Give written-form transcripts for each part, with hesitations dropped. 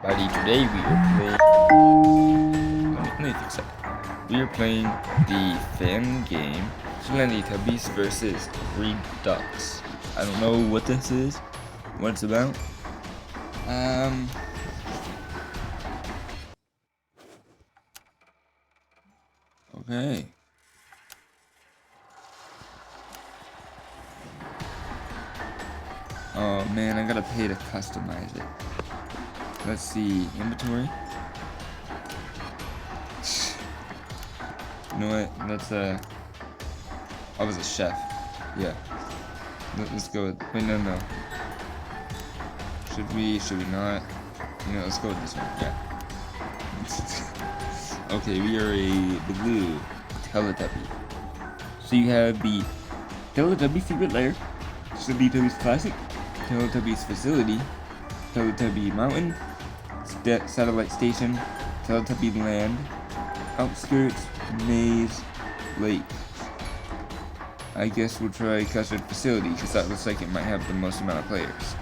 Buddy, today we are playing. Let me fix that. We are playing the fan game Slendytubbies versus Three Ducks. I don't know what this is, what it's about. Okay. Oh man, I gotta pay to customize it. Let's see, inventory. You know what? Let's I was a chef. Yeah. Let's go with. Wait, no. Should we not? You know, let's go with this one. Yeah. Okay, we are a blue Teletubby. So you have the Teletubby Secret Lair, Slendytubbies Classic, Teletubbies Facility, Teletubby Mountain, Satellite Station, Teletubby Land, Outskirts, Maze, Lake. I guess we'll try Custard Facility, because that looks like it might have the most amount of players.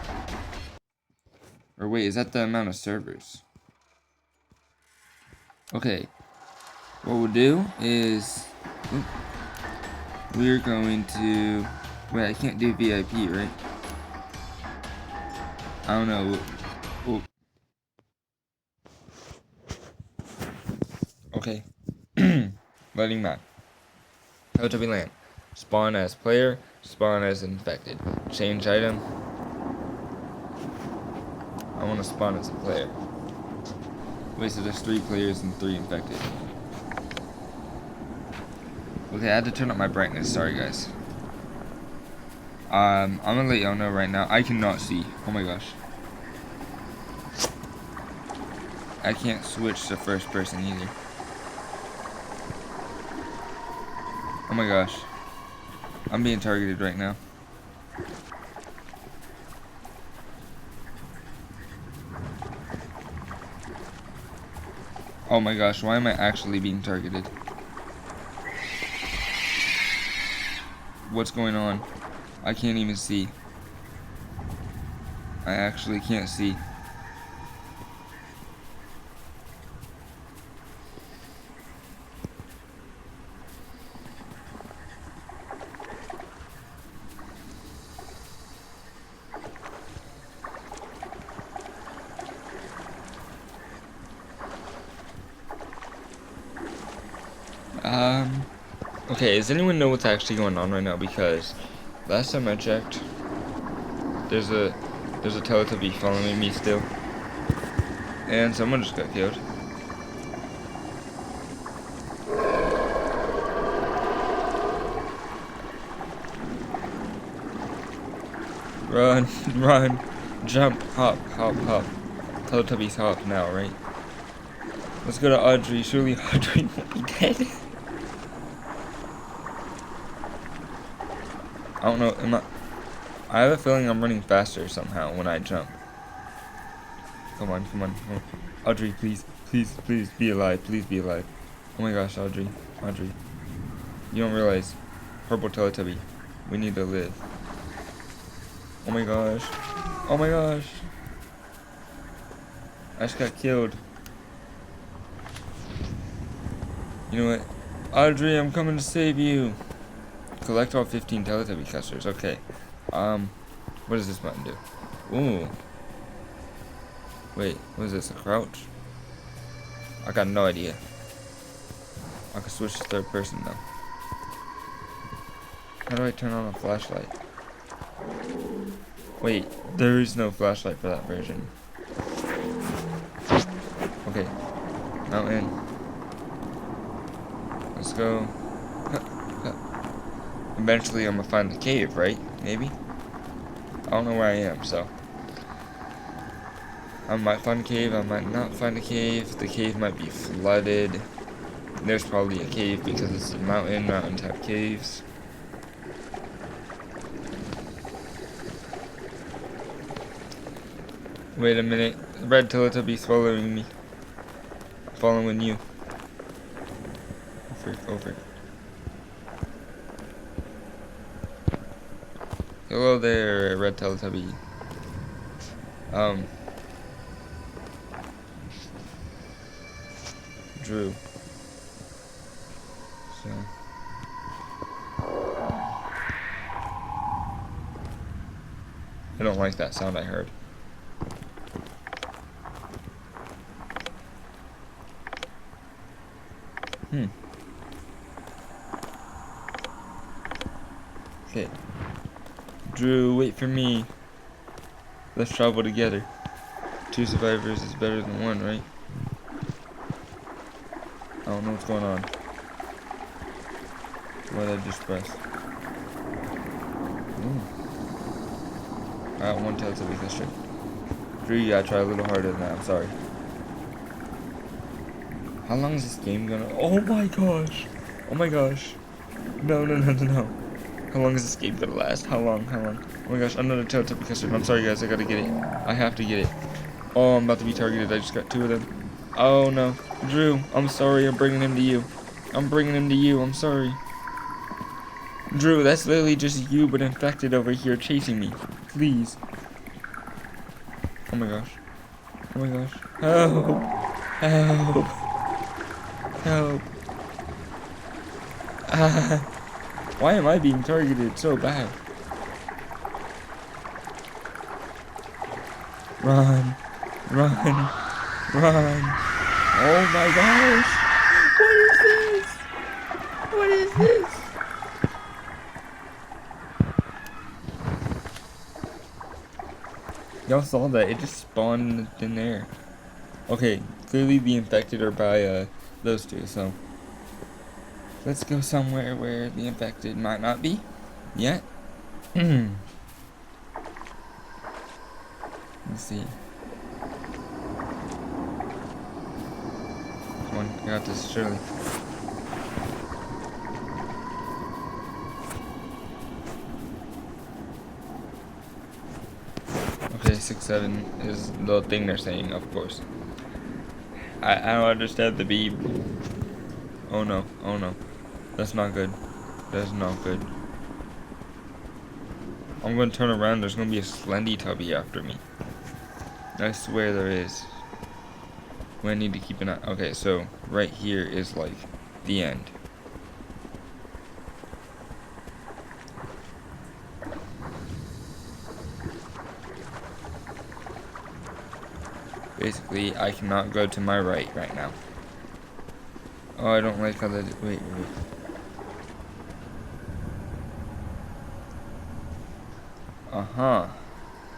Or wait, is that the amount of servers? Okay. What we'll do is... we're going to... Wait, I can't do VIP, right? I don't know. Okay. Loading map. Teletubby Land. Spawn as player. Spawn as infected. Change item. I want to spawn as a player. Wait, so there's 3 players and 3 infected. Okay, I had to turn up my brightness. Sorry, guys. I'm gonna let y'all know right now. I cannot see. Oh my gosh. I can't switch to first person either. Oh my gosh. I'm being targeted right now. Oh my gosh, why am I actually being targeted? What's going on? I can't even see. I actually can't see. Okay, does anyone know what's actually going on right now? Because last time I checked, there's a Teletubby following me still. And someone just got killed. Run, run, jump, hop. Teletubbies hop now, right? Let's go to Audrey. Surely Audrey won't be dead. I don't know, I have a feeling I'm running faster somehow when I jump. Come on. Audrey, please be alive. Please be alive. Oh my gosh, Audrey. You don't realize. Purple Teletubby. We need to live. Oh my gosh. I just got killed. You know what? Audrey, I'm coming to save you. Collect all 15 Teletubby clusters. Okay. What does this button do? Ooh. Wait, what is this? A crouch? I got no idea. I can switch to third person though. How do I turn on a flashlight? Wait, there is no flashlight for that version. Okay. Mountain. Let's go. Eventually I'm gonna find the cave, right? Maybe? I don't know where I am, so. I might find a cave, I might not find a cave. The cave might be flooded. There's probably a cave because it's a mountain. Mountains have caves. Wait a minute. Red Teletubby's following me. I'm following you. Over. Hello there, Red Teletubby. Drew. So. I don't like that sound I heard. Okay. Drew, wait for me. Let's travel together. 2 survivors is better than 1, right? I don't know what's going on. What did I just press? Ooh. I got 1 Teletubby, that's true. Drew, you gotta try a little harder than that, I'm sorry. How long is this game gonna... Oh my gosh! Oh my gosh. No. How long is this game gonna last? How long? Oh my gosh, another Teletubby custard. I'm sorry guys, I gotta get it. I have to get it. Oh, I'm about to be targeted. I just got 2 of them. Oh no. Drew, I'm sorry, I'm bringing him to you. I'm sorry. Drew, that's literally just you but infected over here chasing me. Please. Oh my gosh. Help. Why am I being targeted so bad? Run. Oh my gosh. What is this? Y'all saw that, it just spawned in thin air. Okay, clearly the infected are by those 2, so let's go somewhere where the infected might not be yet. Let's see. Come on, I got this, surely. Okay, 6, 7 is the thing they're saying, of course. I don't understand the beep. Oh no. That's not good. I'm gonna turn around, there's gonna be a Slendytubby after me. I swear there is. I need to keep an eye. Okay, so right here is like the end. Basically, I cannot go to my right now. Oh, I don't like how that. Wait.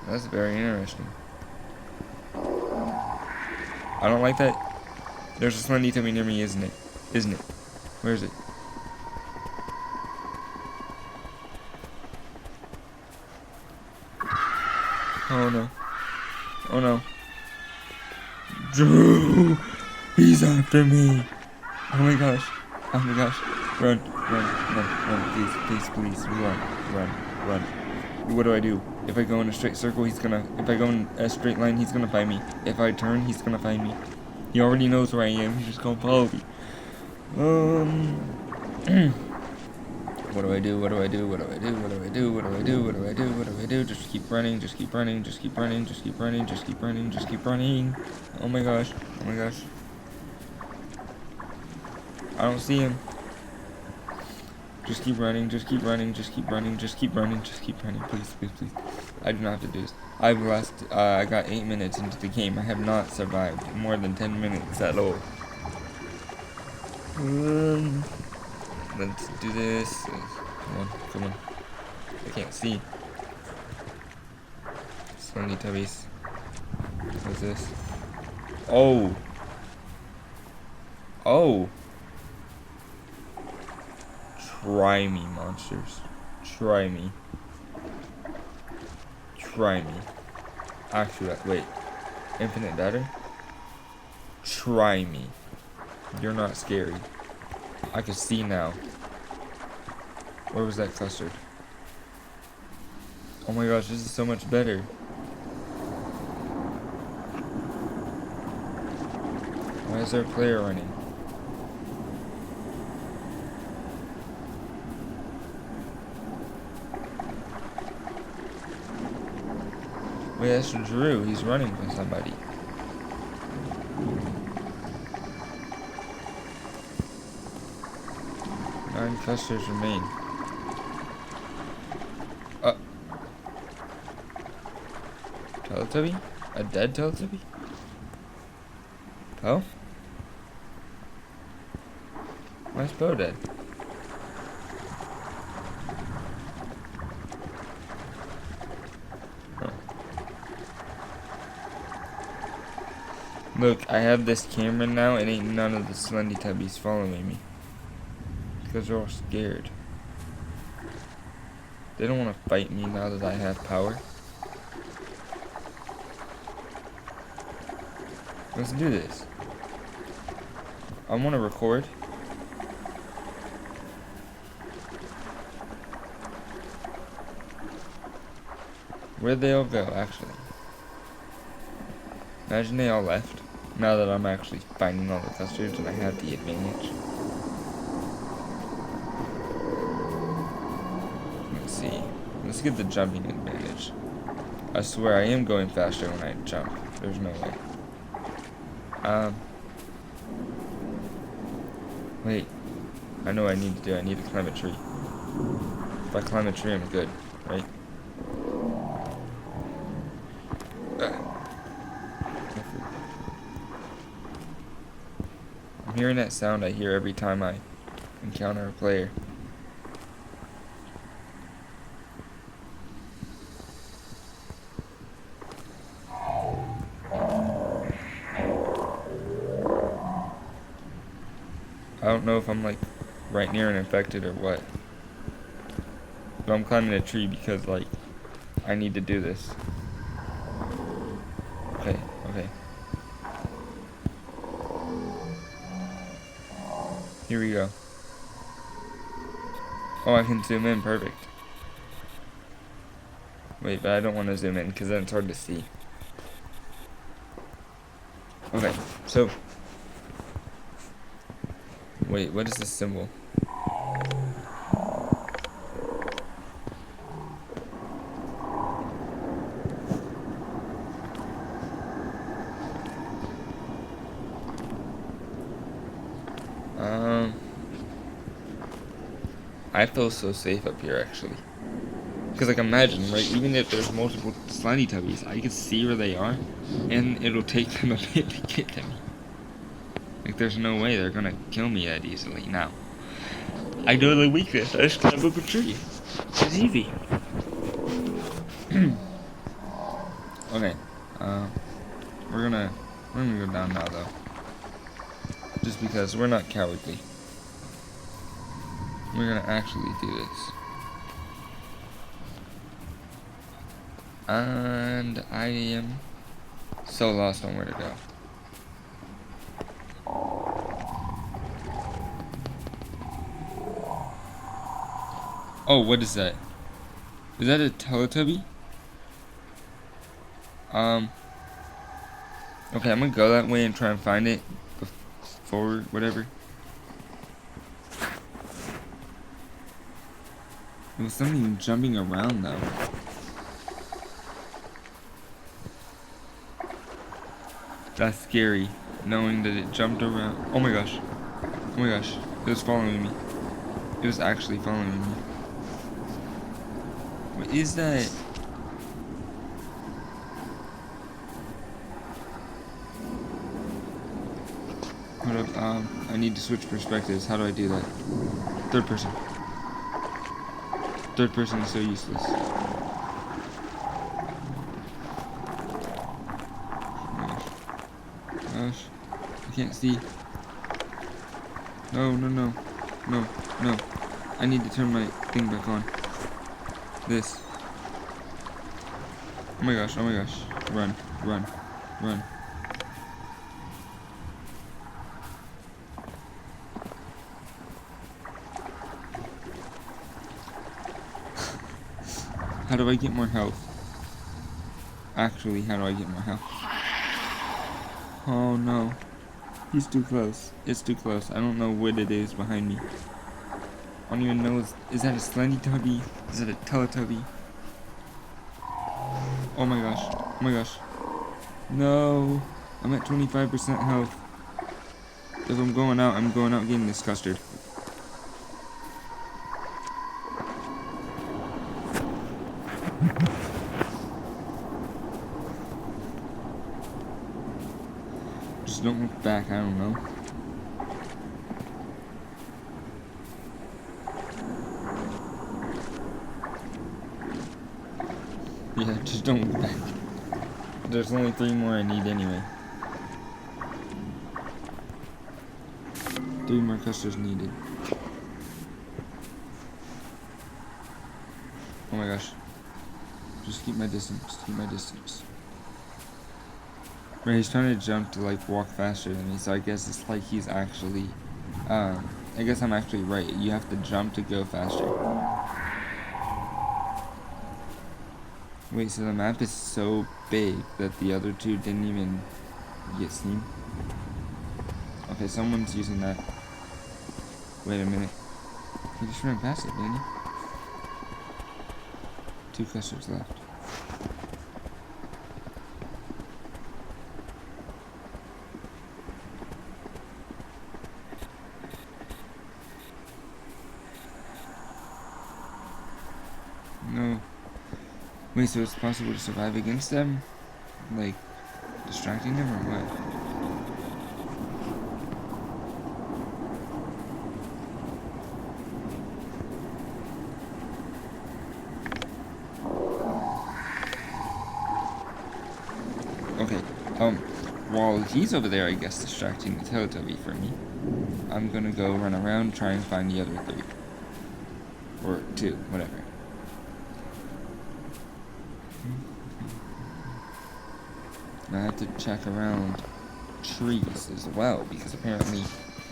That's very interesting. I don't like that. There's a Slendytubby near me, isn't it? Where is it? Oh no. Drew! He's after me! Oh my gosh. Run. Please. Run. What do I do? If I go in a straight circle, if I go in a straight line, he's gonna find me. If I turn, he's gonna find me. He already knows where I am, he's just gonna follow me. What do I do? Just keep running. Oh my gosh. I don't see him. Just keep running. Please. I do not have to do this. I got 8 minutes into the game. I have not survived more than 10 minutes at all. Let's do this. Come on. I can't see. Slendytubbies. What's this? Oh. Try me, monsters. Try me. Actually, wait. Infinite data? Try me. You're not scary. I can see now. Where was that clustered? Oh my gosh, this is so much better. Why is there a player running? Wait, that's Drew. He's running from somebody. 9 custards remain. Teletubby? A dead Teletubby? Poe? Why's Poe dead? Oh. Look, I have this camera now and ain't none of the Slendytubbies following me. Because they're all scared. They don't want to fight me now that I have power. Let's do this. I want to record. Where'd they all go, actually? Imagine they all left. Now that I'm actually finding all the custards and I have the advantage. Let's see. Let's get the jumping advantage. I swear I am going faster when I jump. There's no way. Wait. I know what I need to do. I need to climb a tree. If I climb a tree, I'm good, right? I'm hearing that sound I hear every time I encounter a player. I don't know if I'm like right near an infected or what. But I'm climbing a tree because like I need to do this. Okay, okay. Here we go. Oh, I can zoom in, perfect. Wait, but I don't want to zoom in because then it's hard to see. Okay, so wait, what is this symbol? I feel so safe up here, actually. Because, like, imagine, right, even if there's multiple Slendytubbies, I can see where they are, and it'll take them a bit to get to me. Like, there's no way they're gonna kill me that easily. Now, I know the weakness. I just climb up a tree. It's easy. Okay, we're gonna go down now, though. Just because we're not cowardly. We're gonna actually do this. And I am so lost on where to go. Oh, what is that? Is that a Teletubby? Okay, I'm gonna go that way and try and find it before whatever. There was something jumping around though. That's scary, knowing that it jumped around. Oh my gosh. Oh my gosh. It was following me. It was actually following me. What is that? Hold up, I need to switch perspectives. How do I do that? Third person. Third person is so useless. Oh my gosh. Gosh. I can't see. No, no, no. No, no. I need to turn my thing back on. This. Oh my gosh, oh my gosh. Run, run, run. How do I get more health? Actually, how do I get more health? Oh no. He's too close. It's too close. I don't know what it is behind me. I don't even know. Is that a Slendytubby? Is it a Teletubby? Oh my gosh. Oh my gosh. No. I'm at 25% health. If I'm going out getting this custard. Just don't look back, I don't know. Yeah, just don't look back. There's only 3 more I need anyway. 3 more custards needed. Oh my gosh. Just keep my distance, keep my distance. Right, he's trying to jump to like walk faster than me, so I guess it's like he's actually, I guess I'm actually right. You have to jump to go faster. Wait, so the map is so big that the other 2 didn't even get seen? Okay, someone's using that. Wait a minute. He just ran past it, didn't he? 2 custards left. No. Wait, so it's possible to survive against them? Like, distracting them or what? Okay, while he's over there, I guess, distracting the Teletubby for me, I'm gonna go run around, try and find the other 3. Or 2, whatever. I have to check around trees as well, because apparently,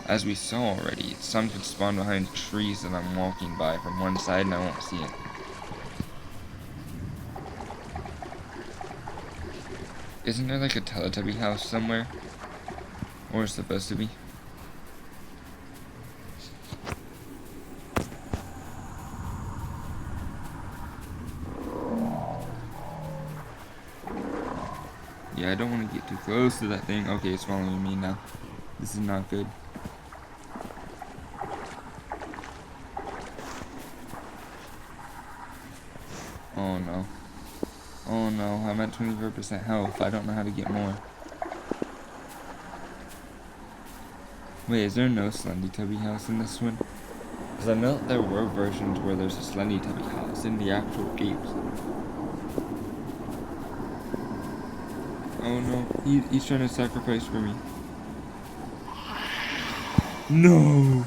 as we saw already, some could spawn behind trees that I'm walking by from one side and I won't see it. Isn't there like a Teletubby house somewhere? Or it's supposed to be? Yeah, I don't want to get too close to that thing. Okay, it's following me now. This is not good. Oh no. Oh no, I'm at 24% health. I don't know how to get more. Wait, is there no Slendytubby house in this one? Because I know that there were versions where there's a Slendytubby house in the actual games. Oh no, he's trying to sacrifice for me. No!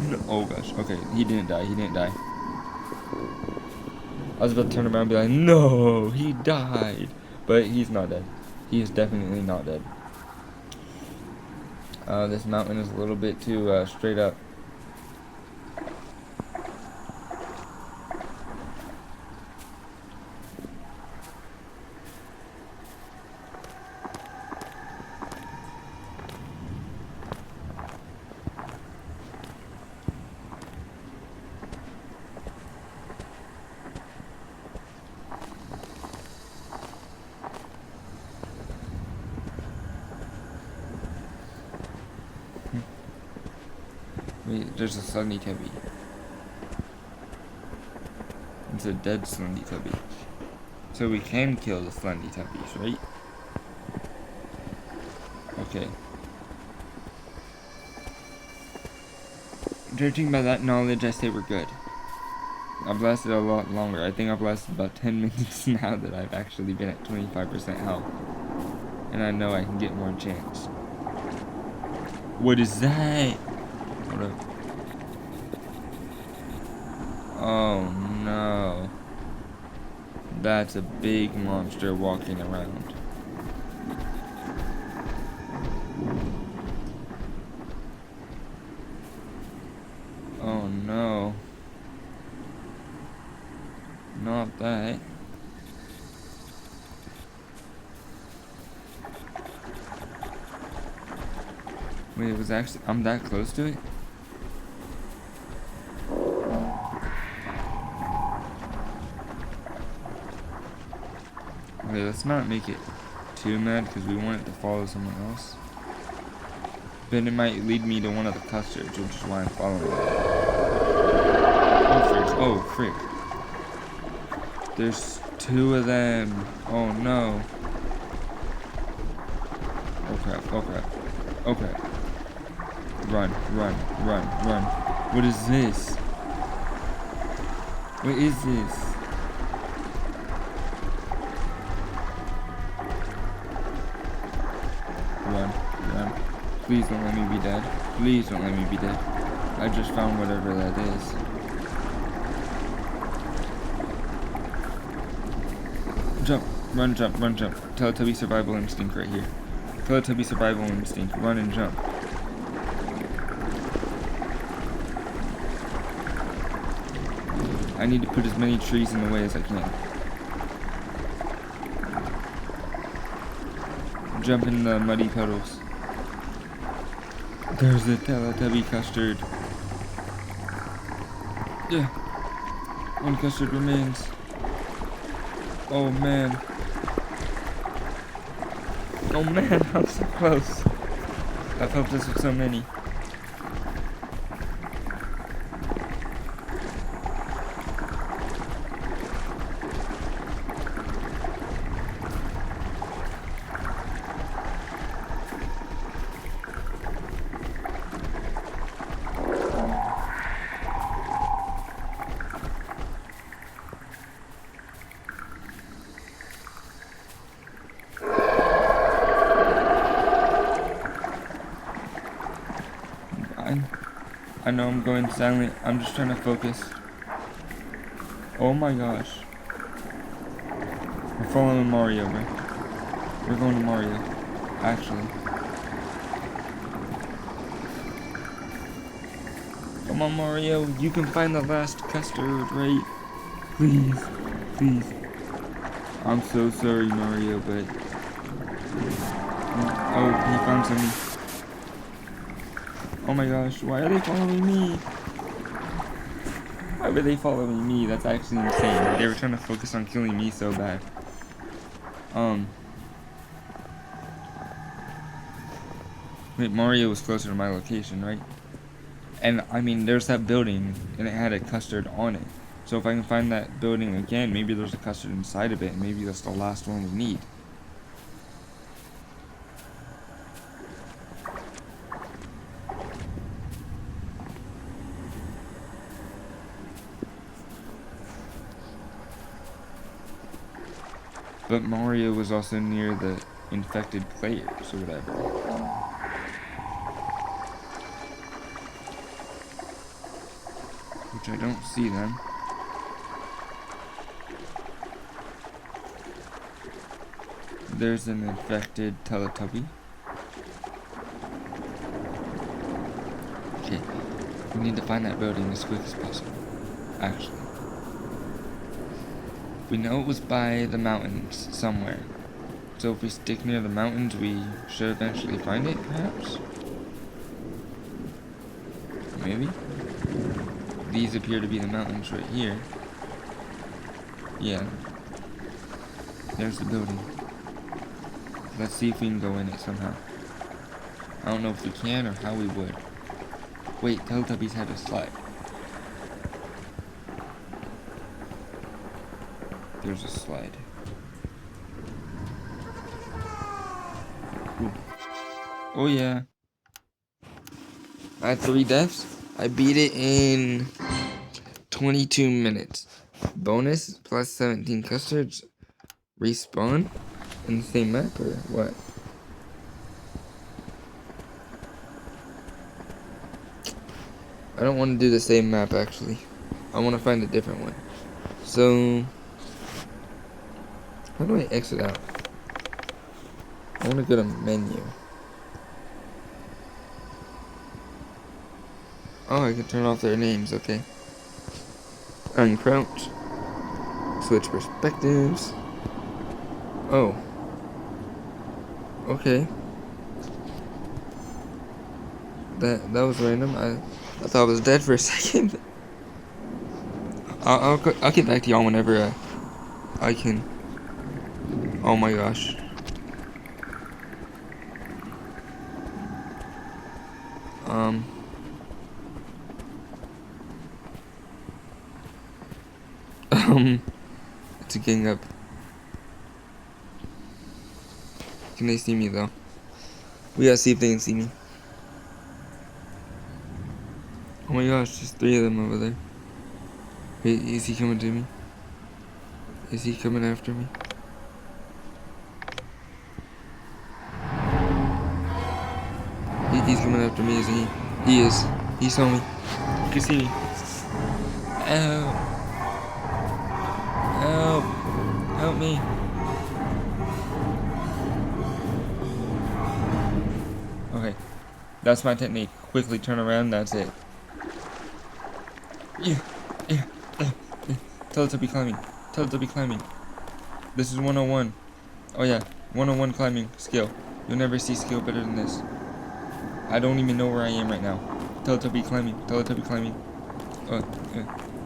No! Oh gosh, okay, he didn't die, he didn't die. I was about to turn around and be like, no, he died. But he's not dead. He is definitely not dead. This mountain is a little bit too straight up. Wait, there's a Slendytubby. It's a dead Slendytubby. So we can kill the Slendytubbies, right? Okay. Judging by that knowledge, I say we're good. I've lasted a lot longer. I think I've lasted about 10 minutes now that I've actually been at 25% health. And I know I can get more chance. What is that? What a... Oh no. That's a big monster walking around. Oh no. Not that. Wait, it was actually... I'm that close to it? Okay, let's not make it too mad because we want it to follow someone else. But it might lead me to one of the custards, which is why I'm following it. Oh, frick. There's 2 of them. Oh, no. crap, oh crap, oh crap. Run, run, run, run. What is this? What is this? Run, run. Please don't let me be dead. Please don't let me be dead. I just found whatever that is. Jump, run, jump, run, jump. Teletubby survival instinct right here. Teletubby survival instinct. Run and jump. I need to put as many trees in the way as I can. Jump in the muddy puddles. There's the Teletubby custard. Yeah. One custard remains. Oh man. Oh man, I'm so close. I've helped us with so many. I know I'm going silent. I'm just trying to focus. Oh my gosh. We're following Mario, right? We're going to Mario. Actually. Come on, Mario. You can find the last custard, right? Please. Please. I'm so sorry, Mario, but... Oh, he found something. Oh my gosh, why are they following me? Why were they following me? That's actually insane. They were trying to focus on killing me so bad. Wait, Mario was closer to my location, right? And, I mean, there's that building, and it had a custard on it. So if I can find that building again, maybe there's a custard inside of it, and maybe that's the last one we need. But Mario was also near the infected players or whatever. Which I don't see them. There's an infected Teletubby. Okay, we need to find that building as quick as possible. Actually. We know it was by the mountains somewhere. So if we stick near the mountains, we should eventually find it, perhaps? Maybe? These appear to be the mountains right here. Yeah. There's the building. Let's see if we can go in it somehow. I don't know if we can or how we would. Wait, Teletubbies had a slide. There's a slide. Ooh. Oh yeah. I had 3 deaths. I beat it in 22 minutes. Bonus plus 17 custards. Respawn in the same map or what? I don't want to do the same map actually. I want to find a different one. So how do I exit out? I want to go to menu. Oh, I can turn off their names, okay. Uncrouch. Switch perspectives. Oh. Okay. That was random. I thought I was dead for a second. I'll get back to y'all whenever I can. Oh my gosh. It's a gang up. Can they see me though? We gotta see if they can see me. Oh my gosh, there's 3 of them over there. Wait, is he coming to me? Is he coming after me? He's coming after me, isn't he? He is. He saw me. You can see me. Help. Help. Help me. Okay. That's my technique. Quickly turn around, that's it. Yeah. Teletubby climbing. Teletubby climbing. This is 101. Oh yeah. 101 climbing skill. You'll never see skill better than this. I don't even know where I am right now. Teletubby climbing. Teletubby climbing.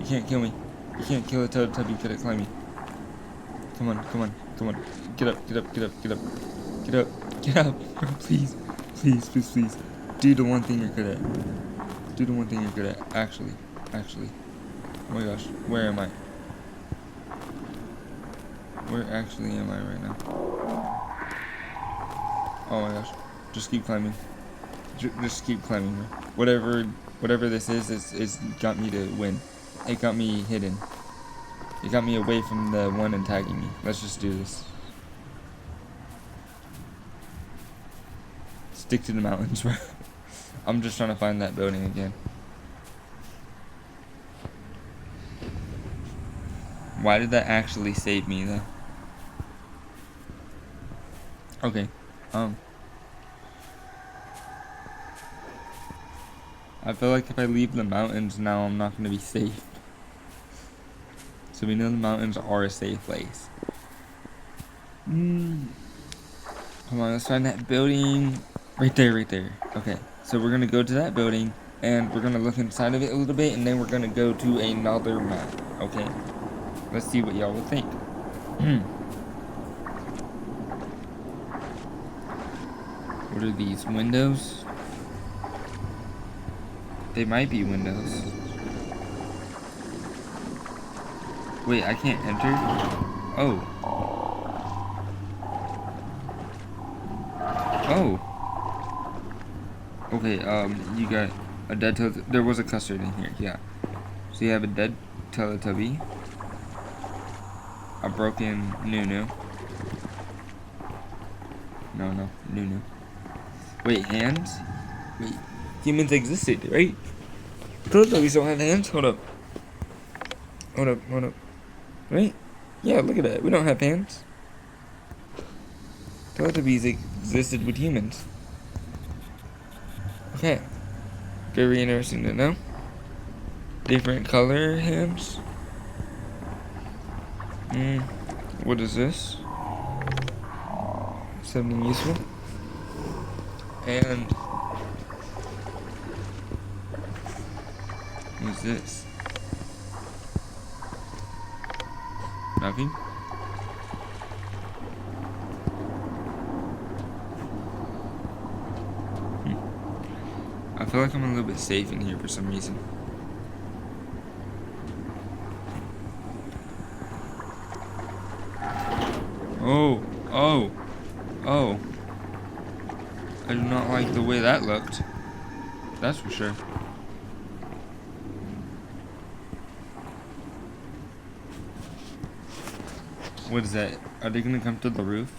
You can't kill me. You can't kill a Teletubby good at climbing. Come on, come on, come on. Get up, get up, get up, get up. Get up, get up. Bro, please. Please, please, please. Do the one thing you're good at. Do the one thing you're good at. Actually. Oh my gosh. Where am I? Where actually am I right now? Oh my gosh. Just keep climbing. Just keep climbing. Whatever this is got me to win. It got me hidden. It got me away from the one attacking me. Let's just do this. Stick to the mountains, bro. I'm just trying to find that building again. Why did that actually save me, though? Okay. I feel like if I leave the mountains now, I'm not going to be safe. So we know the mountains are a safe place. Come on, let's find that building. Right there, right there. Okay, so we're going to go to that building, and we're going to look inside of it a little bit, and then we're going to go to another map. Okay? Let's see what y'all would think. What are these, windows? They might be windows. Wait, I can't enter? Oh. Okay, you got a dead Teletubby. There was a custard in here, yeah. So you have a dead Teletubby. A broken Nunu. No, Nunu. Wait, hands? Wait, humans existed, right? Teletubbies don't have hands? Hold up. Right? Yeah, look at that. We don't have hands. Teletubbies existed with humans. Okay. Very interesting to know. Different color hands. What is this? Something useful. And what's this? Nothing? I feel like I'm a little bit safe in here for some reason. Oh. I do not like the way that looked. That's for sure. What is that? Are they gonna come to the roof?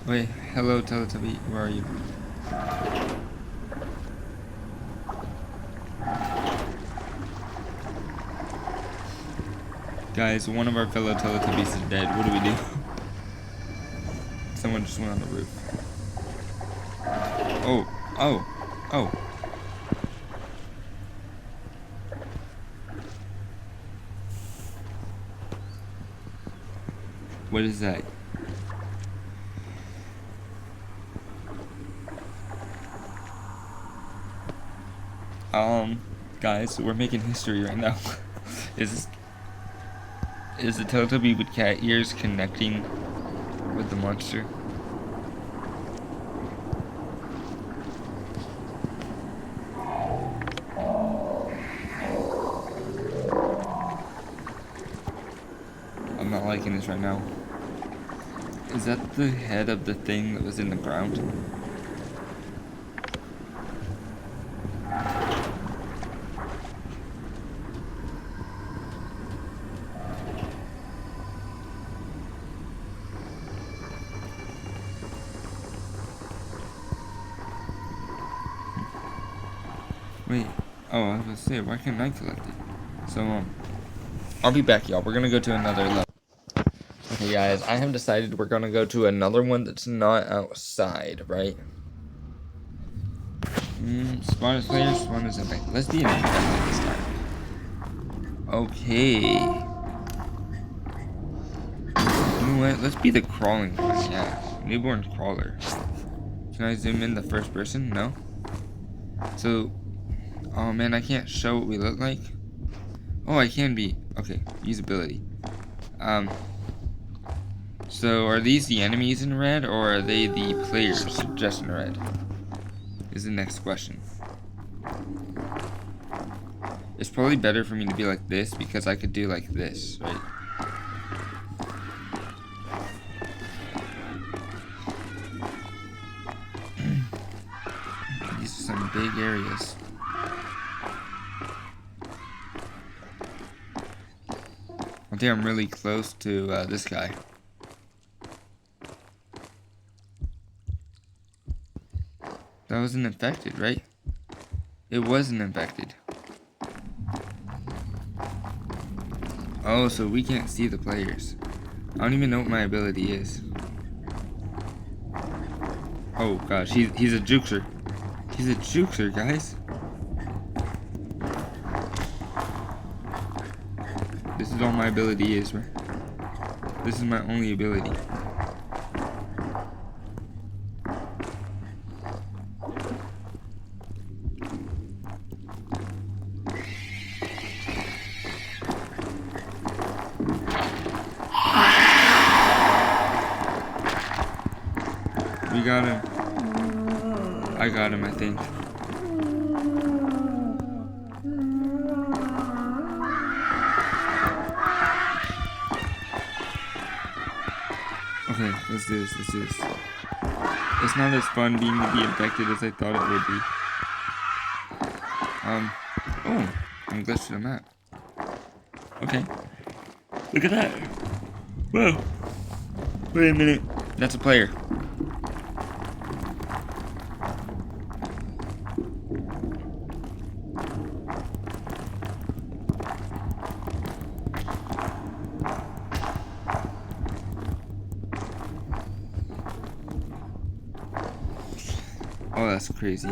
Wait, hello Teletubby, where are you? Guys, one of our fellow Teletubbies is dead. What do we do? Someone just went on the roof. Oh. What is that? Guys, we're making history right now. Is the Teletubby with cat ears connecting with the monster? not liking this right now. Is that the head of the thing that was in the ground? Wait, oh, I was gonna say, why can't I collect it? So, I'll be back, y'all. We're gonna go to another level. Okay, guys, I have decided we're gonna go to another one that's not outside, right? Spawn as player, spawn as impact. Let's be an impact this time. Okay. You know what? Let's be the crawling one, yeah. Newborn crawler. Can I zoom in the first person? No? So, oh man, I can't show what we look like. Oh, I can be. Okay, usability. So are these the enemies in red, or are they the players just in red? Is the next question. It's probably better for me to be like this, because I could do like this, right? These are some big areas. I think I'm really close to this guy. That wasn't infected, right? It wasn't infected. Oh, so we can't see the players. I don't even know what my ability is. Oh gosh, he's a juxer. He's a juxer, guys. This is all my ability is, right? This is my only ability. We got him. I got him, I think. Okay, let's do this, let's do this. It's not as fun being to be infected as I thought it would be. Oh, I'm glitched to the map. Okay. Look at that. Whoa. Wait a minute. That's a player. Oh, that's crazy.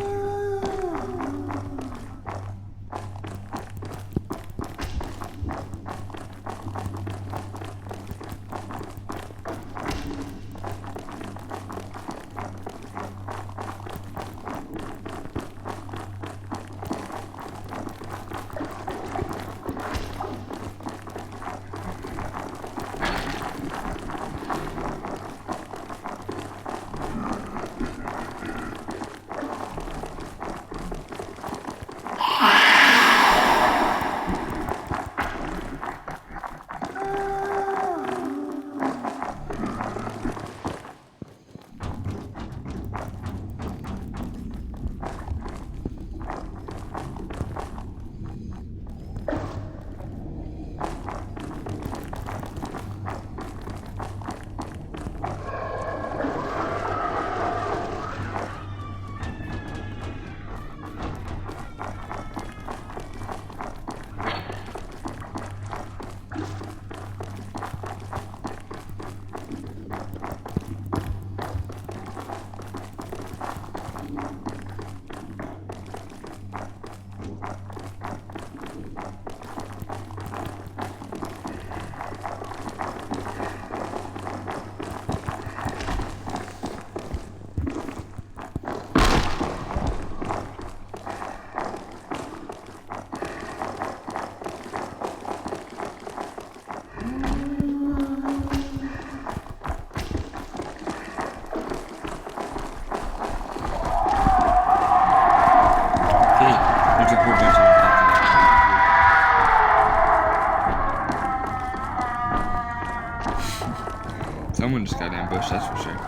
Someone just got ambushed, that's for sure.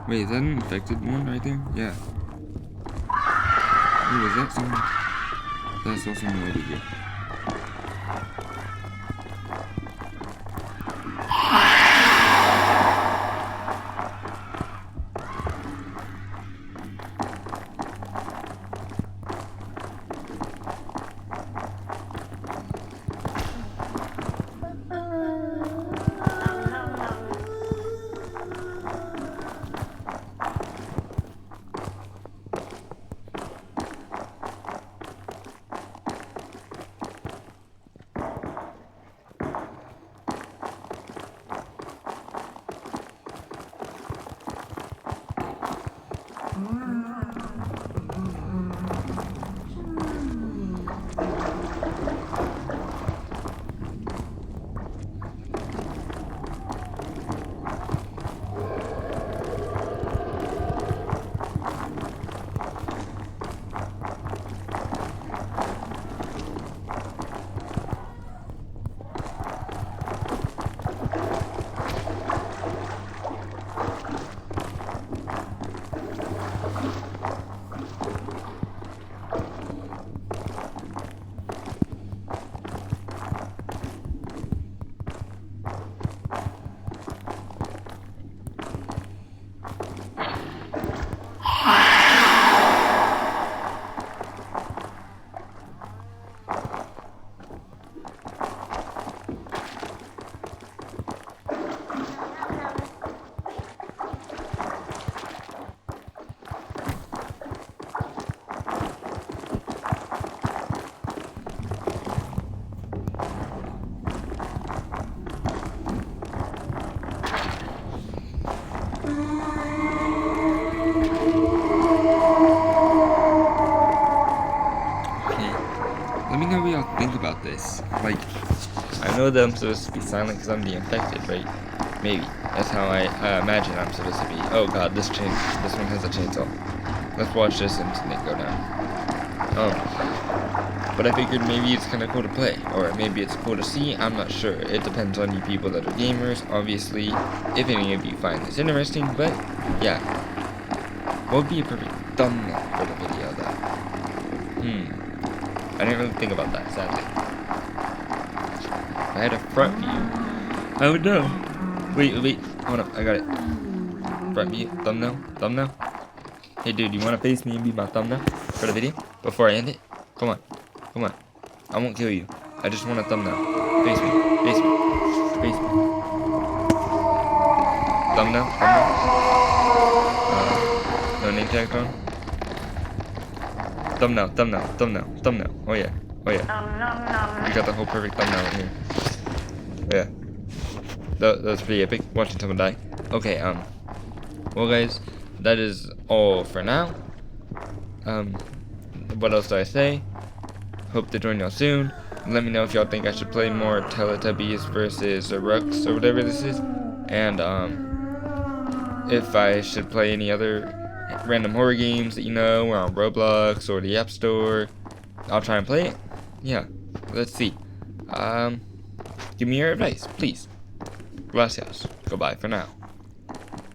Wait, is that an infected one right there? Yeah. Wait, is that someone? That's also someone over here. Let me know what y'all think about this. Like, I know that I'm supposed to be silent because I'm the infected, right? Maybe. That's how I imagine I'm supposed to be. Oh god, this one has a chainsaw. Let's watch this incident go down. But I figured maybe it's kind of cool to play, or maybe it's cool to see. I'm not sure. It depends on you people that are gamers, obviously, if any of you find this interesting. But yeah, what would be a perfect thumbnail for the video, though? I didn't really think about that, sadly. If I had a front view, I would know. Wait, hold up, I got it. Front view, thumbnail. Hey dude, you wanna face me and be my thumbnail for the video? Before I end it? Come on. I won't kill you. I just want a thumbnail. Face me. Thumbnail. No name tag on? Thumbnail. Oh yeah. We got the whole perfect thumbnail in here. Oh, yeah. That was pretty epic, watching someone die. Okay, well guys, that is all for now. What else do I say? Hope to join y'all soon. Let me know if y'all think I should play more Teletubbies versus Rooks or whatever this is. And, if I should play any other random horror games that you know, or on Roblox or the App Store, I'll try and play it. Yeah, let's see. Give me your advice, please. Gracias. Goodbye for now.